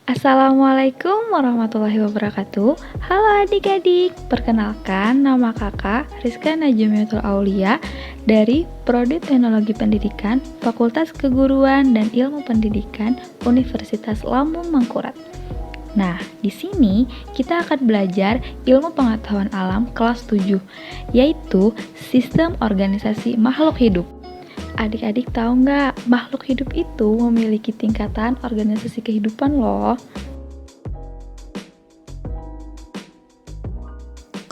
Assalamualaikum warahmatullahi wabarakatuh. Halo adik-adik, perkenalkan nama kakak Rizka Najumiatul Aulia dari Prodi Teknologi Pendidikan Fakultas Keguruan dan Ilmu Pendidikan Universitas Lambung Mangkurat. Nah, di sini kita akan belajar ilmu pengetahuan alam kelas 7, yaitu sistem organisasi makhluk hidup. Adik-adik tahu nggak, makhluk hidup itu memiliki tingkatan organisasi kehidupan loh.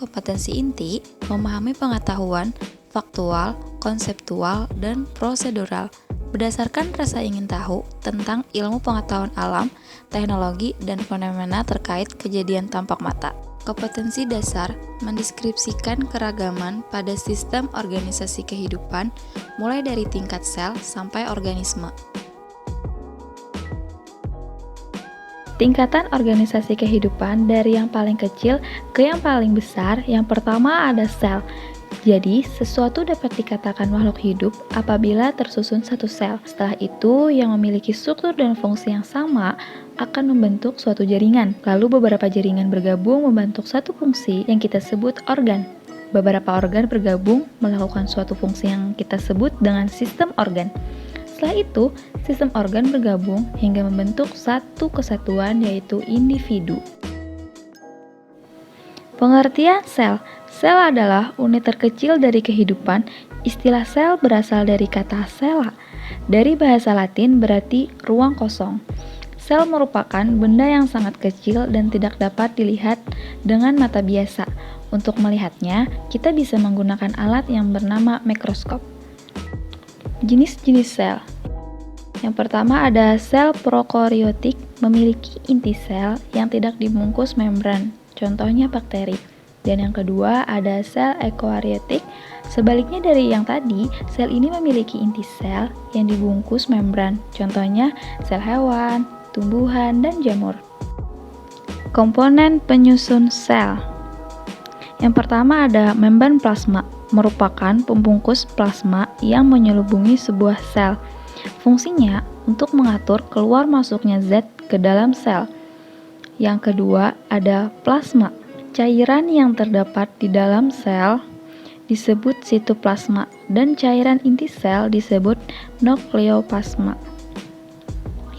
Kompetensi inti memahami pengetahuan faktual, konseptual, dan prosedural berdasarkan rasa ingin tahu tentang ilmu pengetahuan alam, teknologi, dan fenomena terkait kejadian tampak mata. Kompetensi dasar mendeskripsikan keragaman pada sistem organisasi kehidupan mulai dari tingkat sel sampai organisme. Tingkatan organisasi kehidupan dari yang paling kecil ke yang paling besar. Yang pertama ada sel. Jadi, sesuatu dapat dikatakan makhluk hidup apabila tersusun satu sel. Setelah itu, yang memiliki struktur dan fungsi yang sama akan membentuk suatu jaringan. Lalu beberapa jaringan bergabung membentuk satu fungsi yang kita sebut organ. Beberapa organ bergabung melakukan suatu fungsi yang kita sebut dengan sistem organ. Setelah itu, sistem organ bergabung hingga membentuk satu kesatuan yaitu individu. Pengertian sel. Sel adalah unit terkecil dari kehidupan. Istilah sel berasal dari kata cella. Dari bahasa Latin berarti ruang kosong. Sel merupakan benda yang sangat kecil dan tidak dapat dilihat dengan mata biasa. Untuk melihatnya, kita bisa menggunakan alat yang bernama mikroskop. Jenis-jenis sel. Yang pertama ada sel prokaryotik, memiliki inti sel yang tidak dibungkus membran, contohnya bakteri. Dan yang kedua ada sel eukaryotik. Sebaliknya dari yang tadi, sel ini memiliki inti sel yang dibungkus membran, contohnya sel hewan, tumbuhan, dan jamur. Komponen penyusun sel. Yang pertama ada membran plasma, merupakan pembungkus plasma yang menyelubungi sebuah sel. Fungsinya untuk mengatur keluar masuknya zat ke dalam sel. Yang kedua ada plasma. Cairan yang terdapat di dalam sel disebut sitoplasma dan cairan inti sel disebut nukleoplasma.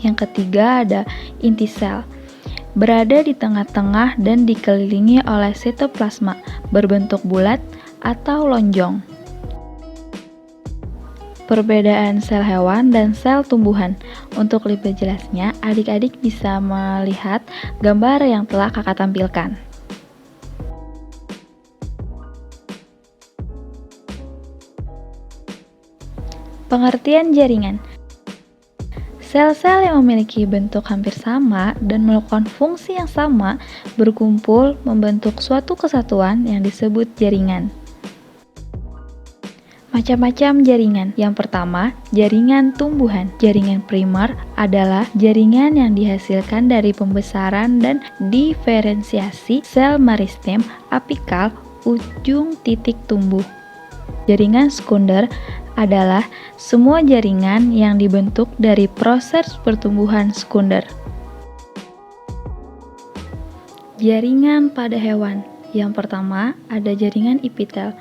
Yang ketiga ada inti sel. Berada di tengah-tengah dan dikelilingi oleh sitoplasma, berbentuk bulat atau lonjong. Perbedaan sel hewan dan sel tumbuhan. Untuk lebih jelasnya, adik-adik bisa melihat gambar yang telah kakak tampilkan. Pengertian jaringan. Sel-sel yang memiliki bentuk hampir sama dan melakukan fungsi yang sama berkumpul membentuk suatu kesatuan yang disebut jaringan. Macam-macam jaringan. Yang pertama, jaringan tumbuhan. Jaringan primer adalah jaringan yang dihasilkan dari pembesaran dan diferensiasi sel meristem apikal ujung titik tumbuh. Jaringan sekunder adalah semua jaringan yang dibentuk dari proses pertumbuhan sekunder. Jaringan pada hewan. Yang pertama, ada jaringan epitel.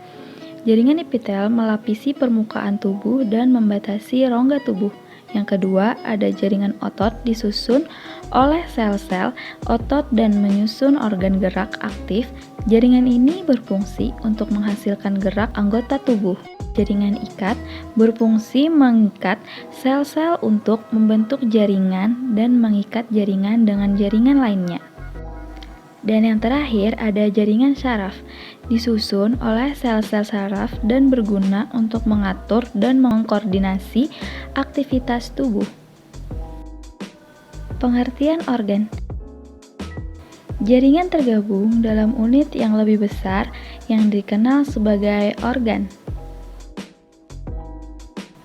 Jaringan epitel melapisi permukaan tubuh dan membatasi rongga tubuh. Yang kedua, ada jaringan otot disusun oleh sel-sel otot dan menyusun organ gerak aktif. Jaringan ini berfungsi untuk menghasilkan gerak anggota tubuh. Jaringan ikat berfungsi mengikat sel-sel untuk membentuk jaringan dan mengikat jaringan dengan jaringan lainnya. Dan yang terakhir ada jaringan syaraf, disusun oleh sel-sel saraf dan berguna untuk mengatur dan mengkoordinasi aktivitas tubuh. Pengertian organ. Jaringan tergabung dalam unit yang lebih besar yang dikenal sebagai organ.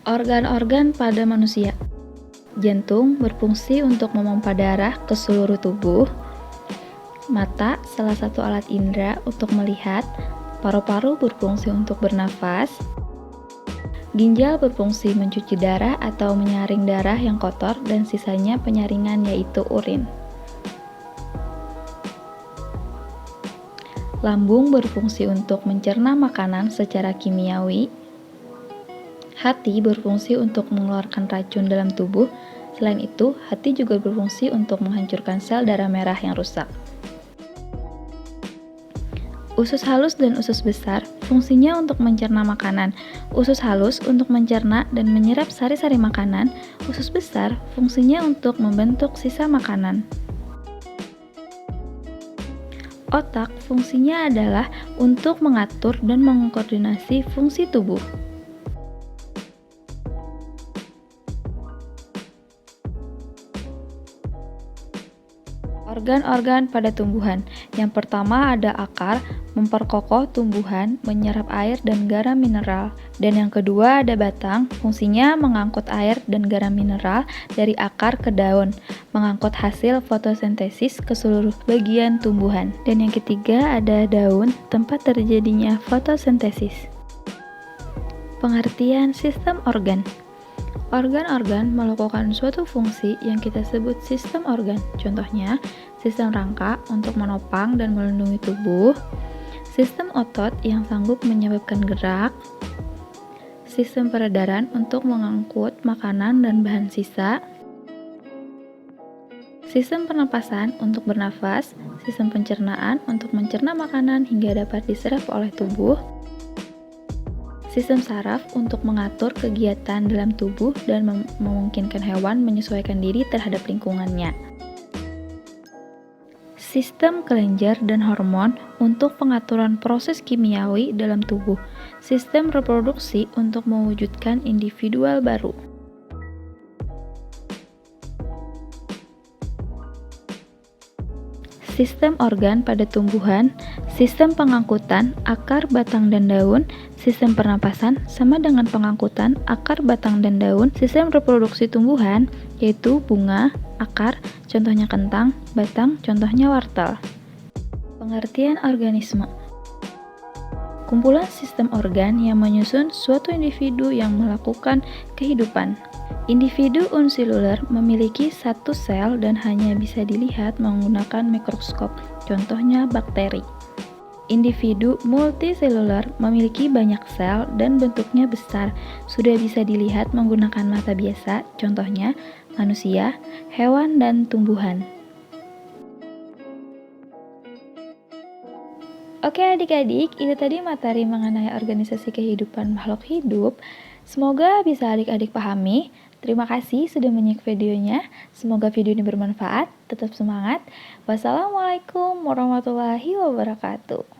Organ-organ pada manusia. Jantung berfungsi untuk memompa darah ke seluruh tubuh. Mata, salah satu alat indera untuk melihat. Paru-paru berfungsi untuk bernafas. Ginjal berfungsi mencuci darah atau menyaring darah yang kotor dan sisanya penyaringan yaitu urin. Lambung berfungsi untuk mencerna makanan secara kimiawi. Hati berfungsi untuk mengeluarkan racun dalam tubuh. Selain itu, hati juga berfungsi untuk menghancurkan sel darah merah yang rusak. Usus halus dan usus besar fungsinya untuk mencerna makanan. Usus halus untuk mencerna dan menyerap sari-sari makanan. Usus besar fungsinya untuk membentuk sisa makanan. Otak fungsinya adalah untuk mengatur dan mengkoordinasi fungsi tubuh. Organ-organ pada tumbuhan. Yang pertama ada akar, memperkokoh tumbuhan, menyerap air dan garam mineral. Dan yang kedua ada batang, fungsinya mengangkut air dan garam mineral dari akar ke daun, mengangkut hasil fotosintesis ke seluruh bagian tumbuhan. Dan yang ketiga ada daun, tempat terjadinya fotosintesis. Pengertian sistem organ. Organ-organ melakukan suatu fungsi yang kita sebut sistem organ. Contohnya, sistem rangka untuk menopang dan melindungi tubuh, sistem otot yang sanggup menyebabkan gerak, sistem peredaran untuk mengangkut makanan dan bahan sisa, sistem pernapasan untuk bernafas, sistem pencernaan untuk mencerna makanan hingga dapat diserap oleh tubuh, sistem saraf untuk mengatur kegiatan dalam tubuh dan memungkinkan hewan menyesuaikan diri terhadap lingkungannya. Sistem kelenjar dan hormon untuk pengaturan proses kimiawi dalam tubuh. Sistem reproduksi untuk mewujudkan individual baru. Sistem organ pada tumbuhan, sistem pengangkutan akar, batang, dan daun, sistem pernapasan sama dengan pengangkutan akar, batang, dan daun, sistem reproduksi tumbuhan, yaitu bunga, akar, contohnya kentang, batang, contohnya wortel. Pengertian organisme. Kumpulan sistem organ yang menyusun suatu individu yang melakukan kehidupan. Individu uniseluler memiliki satu sel dan hanya bisa dilihat menggunakan mikroskop, contohnya bakteri. Individu multiseluler memiliki banyak sel dan bentuknya besar, sudah bisa dilihat menggunakan mata biasa, contohnya manusia, hewan, dan tumbuhan. Oke adik-adik, itu tadi materi mengenai organisasi kehidupan makhluk hidup. Semoga bisa adik-adik pahami. Terima kasih sudah menyimak videonya. Semoga video ini bermanfaat. Tetap semangat. Wassalamualaikum warahmatullahi wabarakatuh.